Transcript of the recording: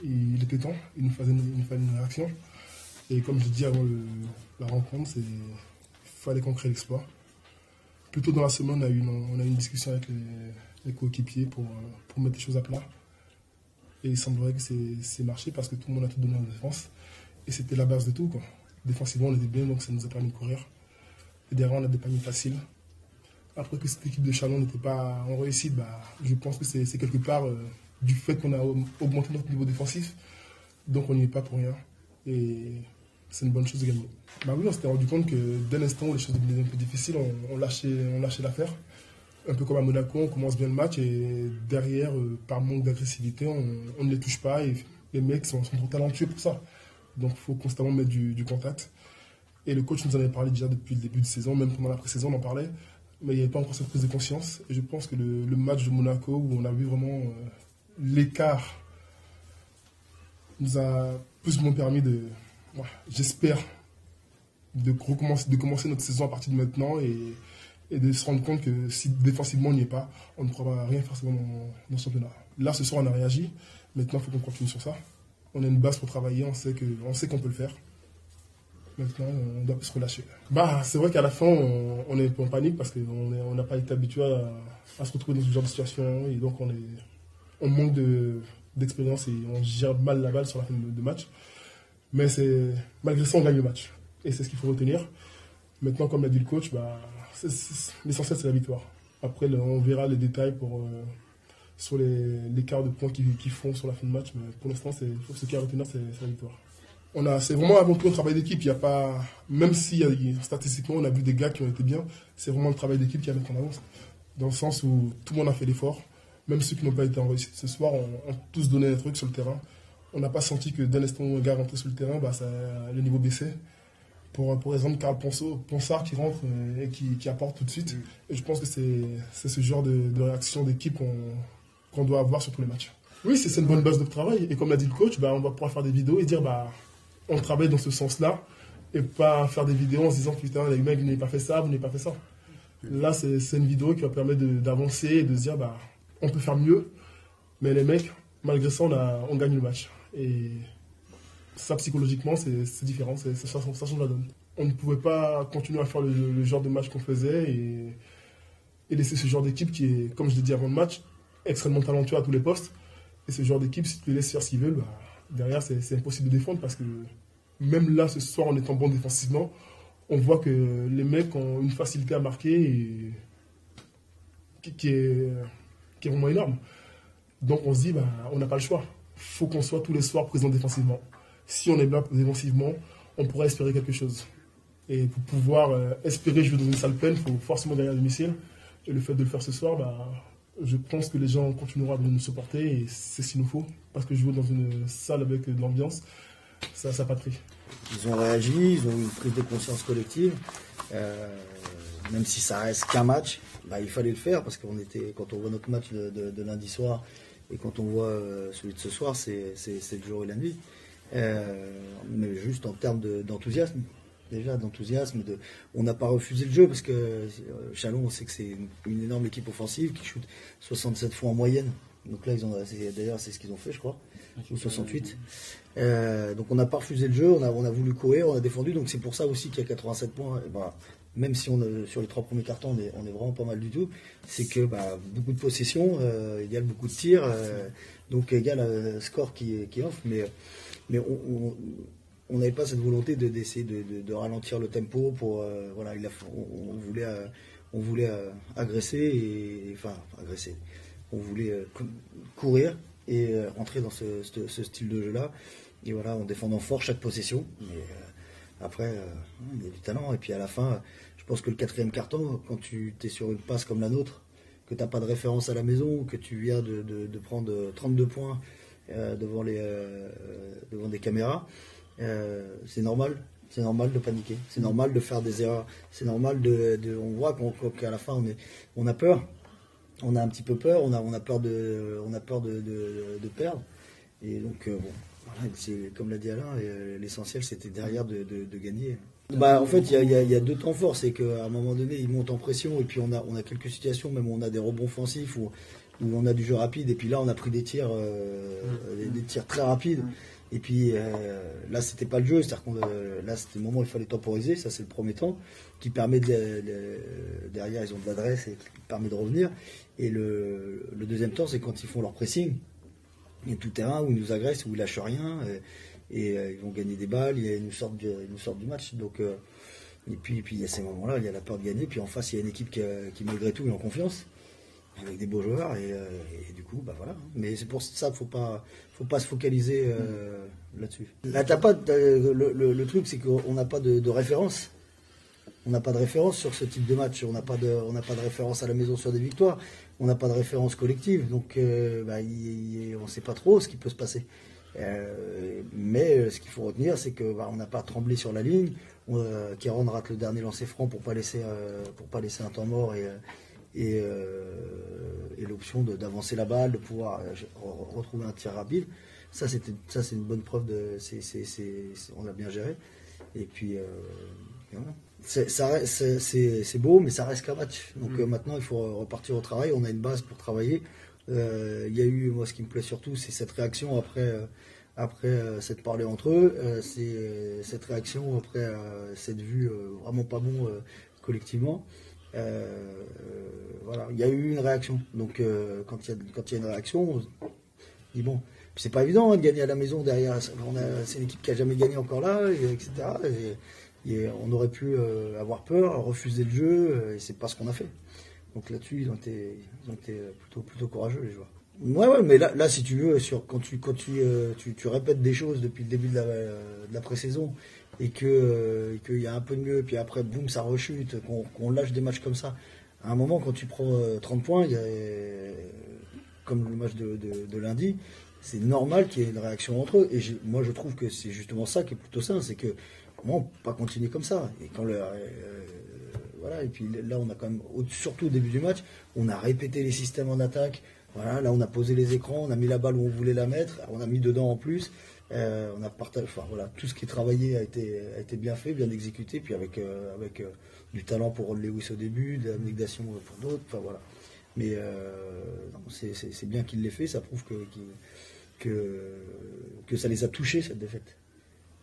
il était temps, il nous fallait une réaction. Et comme je dis avant la rencontre, il fallait qu'on crée l'exploit. Plus tôt dans la semaine, on a eu une discussion avec les coéquipiers pour mettre les choses à plat. Et il semblerait que c'est marché parce que tout le monde a tout donné en défense. Et c'était la base de tout, quoi. Défensivement, on était bien, donc ça nous a permis de courir. Et derrière, on a des paniers faciles. Après que cette équipe de Chalon n'était pas en réussite, je pense que c'est quelque part du fait qu'on a augmenté notre niveau défensif. Donc on n'y est pas pour rien. Et c'est une bonne chose de gagner. Oui, on s'était rendu compte que dès l'instant où les choses devenaient un peu difficiles, on lâchait l'affaire. Un peu comme à Monaco, on commence bien le match et derrière, par manque d'agressivité, on ne les touche pas et les mecs sont trop talentueux pour ça. Donc il faut constamment mettre du contact. Et le coach nous en avait parlé déjà depuis le début de saison, même pendant la pré-saison, on en parlait. Mais il n'y avait pas encore cette prise de conscience. Et je pense que le match de Monaco, où on a vu vraiment l'écart, nous a plus ou moins permis j'espère, de commencer notre saison à partir de maintenant et de se rendre compte que si défensivement on n'y est pas, on ne pourra rien forcément dans ce championnat. Là, ce soir, on a réagi. Maintenant, il faut qu'on continue sur ça. On a une base pour travailler, on sait qu'on peut le faire. Maintenant, on doit plus se relâcher. C'est vrai qu'à la fin, on est en panique parce qu'on n'a pas été habitué à se retrouver dans ce genre de situation. Et donc, on manque d'expérience et on gère mal la balle sur la fin de match. Mais malgré ça, on gagne le match. Et c'est ce qu'il faut retenir. Maintenant, comme l'a dit le coach, l'essentiel, c'est la victoire. Après, on verra les détails sur l'écart de points qu'ils font sur la fin de match. Mais pour l'instant, ce qu'il y a à retenir, c'est la victoire. C'est vraiment avant tout un travail d'équipe. Il y a pas, même si statistiquement on a vu des gars qui ont été bien, c'est vraiment le travail d'équipe qui a mis en avance. Dans le sens où tout le monde a fait l'effort. Même ceux qui n'ont pas été en réussite ce soir ont tous donné des trucs sur le terrain. On n'a pas senti que dès l'instant où un gars rentrait sur le terrain, le niveau baissait. Pour exemple, Karl Ponsard qui rentre et qui apporte tout de suite. Et je pense que c'est ce genre de réaction d'équipe qu'on doit avoir sur tous les matchs. Oui, c'est une bonne base de travail. Et comme l'a dit le coach, on va pouvoir faire des vidéos et dire on travaille dans ce sens-là et pas faire des vidéos en se disant putain, les mecs, vous n'avez pas fait ça, vous n'avez pas fait ça. Là, c'est une vidéo qui va permettre d'avancer et de se dire on peut faire mieux, mais les mecs, malgré ça, on gagne le match. Et ça, psychologiquement, c'est différent, ça change la donne. On ne pouvait pas continuer à faire le genre de match qu'on faisait et laisser ce genre d'équipe qui est, comme je l'ai dit avant le match, extrêmement talentueux à tous les postes. Et ce genre d'équipe, si tu les laisses faire ce qu'ils veulent, derrière, c'est impossible de défendre parce que même là, ce soir, en étant bon défensivement, on voit que les mecs ont une facilité à marquer et qui est vraiment énorme. Donc on se dit, on n'a pas le choix. Il faut qu'on soit tous les soirs présents défensivement. Si on est bien défensivement, on pourra espérer quelque chose. Et pour pouvoir espérer jouer dans une salle pleine, il faut forcément gagner à domicile. Et le fait de le faire ce soir, je pense que les gens continueront à nous supporter et c'est ce qu'il nous faut. Parce que jouer dans une salle avec de l'ambiance, ça n'a pas de prix. Ils ont réagi, ils ont eu une prise de conscience collective. Même si ça reste qu'un match, il fallait le faire parce quand on voit notre match de lundi soir et quand on voit celui de ce soir, c'est le jour et la nuit. Mais juste en termes d'enthousiasme. Déjà d'enthousiasme, on n'a pas refusé le jeu parce que Chalon, on sait que c'est une énorme équipe offensive qui shoot 67 fois en moyenne. Donc là, d'ailleurs, c'est ce qu'ils ont fait, je crois, ou 68. Donc on n'a pas refusé le jeu, on a voulu courir, on a défendu. Donc c'est pour ça aussi qu'il y a 87 points. Et même si sur les 3 premiers cartons, on est vraiment pas mal du tout, c'est que beaucoup de possession égale beaucoup de tirs, donc égale score qui offre, mais on n'avait pas cette volonté d'essayer de ralentir le tempo pour on voulait agresser agresser. On voulait courir et rentrer dans ce style de jeu là et en défendant fort chaque possession. Mais après il y a du talent et puis à la fin je pense que le 4e carton quand tu es sur une passe comme la nôtre, que tu n'as pas de référence à la maison, que tu viens de prendre 32 points devant des caméras, c'est normal de paniquer, c'est normal de faire des erreurs, c'est normal on voit qu'à la fin on a peur, on a un petit peu peur, on a peur de perdre et donc c'est comme l'a dit Alain, l'essentiel c'était derrière de gagner. En fait il y a 2 temps forts, c'est qu'à un moment donné ils montent en pression et puis on a quelques situations même où on a des rebonds offensifs où on a du jeu rapide et puis là on a pris des tirs tirs très rapides. Et puis là, c'était pas le jeu, c'est-à-dire là, c'était le moment où il fallait temporiser. Ça, c'est le premier temps qui permet derrière, ils ont de l'adresse et qui permet de revenir. Et le deuxième temps, c'est quand ils font leur pressing. Il y a tout terrain où ils nous agressent, où ils lâchent rien, et ils vont gagner des balles, ils nous sortent du match. Donc, et puis il y a ces moments-là, il y a la peur de gagner. Puis en face, il y a une équipe qui malgré tout est en confiance, avec des beaux joueurs, et du coup, bah voilà. Mais c'est pour ça qu'il faut pas se focaliser là-dessus. Là, t'as pas le truc, c'est qu'on n'a pas de référence. On n'a pas de référence sur ce type de match. On n'a pas de référence à la maison sur des victoires. On n'a pas de référence collective. Donc, on ne sait pas trop ce qui peut se passer. Mais ce qu'il faut retenir, c'est que on n'a pas tremblé sur la ligne. Kéron rate le dernier lancer franc pour pas laisser un temps mort et l'option d'avancer la balle, de pouvoir retrouver un tir rapide. Ça, c'est une bonne preuve on l'a bien géré. Et puis voilà. C'est beau, mais ça reste qu'un match. Donc maintenant, il faut repartir au travail. On a une base pour travailler. Il y a eu, moi, ce qui me plaît surtout, c'est cette réaction après s'être parlé entre eux. C'est cette réaction après cette vue vraiment pas bon collectivement. Voilà, il y a eu une réaction. Donc quand il y a une réaction, on se dit bon. C'est pas évident de gagner à la maison derrière. C'est une équipe qui a jamais gagné encore là, etc. Et on aurait pu avoir peur, refuser le jeu, et c'est pas ce qu'on a fait. Donc là-dessus, ils ont été plutôt courageux, les joueurs. Ouais, mais là, si tu veux, quand tu répètes des choses depuis le début de la pré-saison, et qu'il y a un peu de mieux, puis après, boum, ça rechute, qu'on lâche des matchs comme ça. À un moment, quand tu prends 30 points, comme le match de lundi, c'est normal qu'il y ait une réaction entre eux. Et moi, je trouve que c'est justement ça qui est plutôt sain, c'est que comment on peut pas continuer comme ça. Et quand voilà, et puis là, on a quand même, surtout au début du match, on a répété les systèmes en attaque. Voilà, là, on a posé les écrans, on a mis la balle où on voulait la mettre, on a mis dedans en plus. On a partagé, enfin voilà, tout ce qui est travaillé a été bien fait, bien exécuté, puis avec du talent pour Rod Lewis au début, de l'abnégation pour d'autres. Enfin voilà. Mais c'est bien qu'il l'ait fait, ça prouve que ça les a touchés, cette défaite.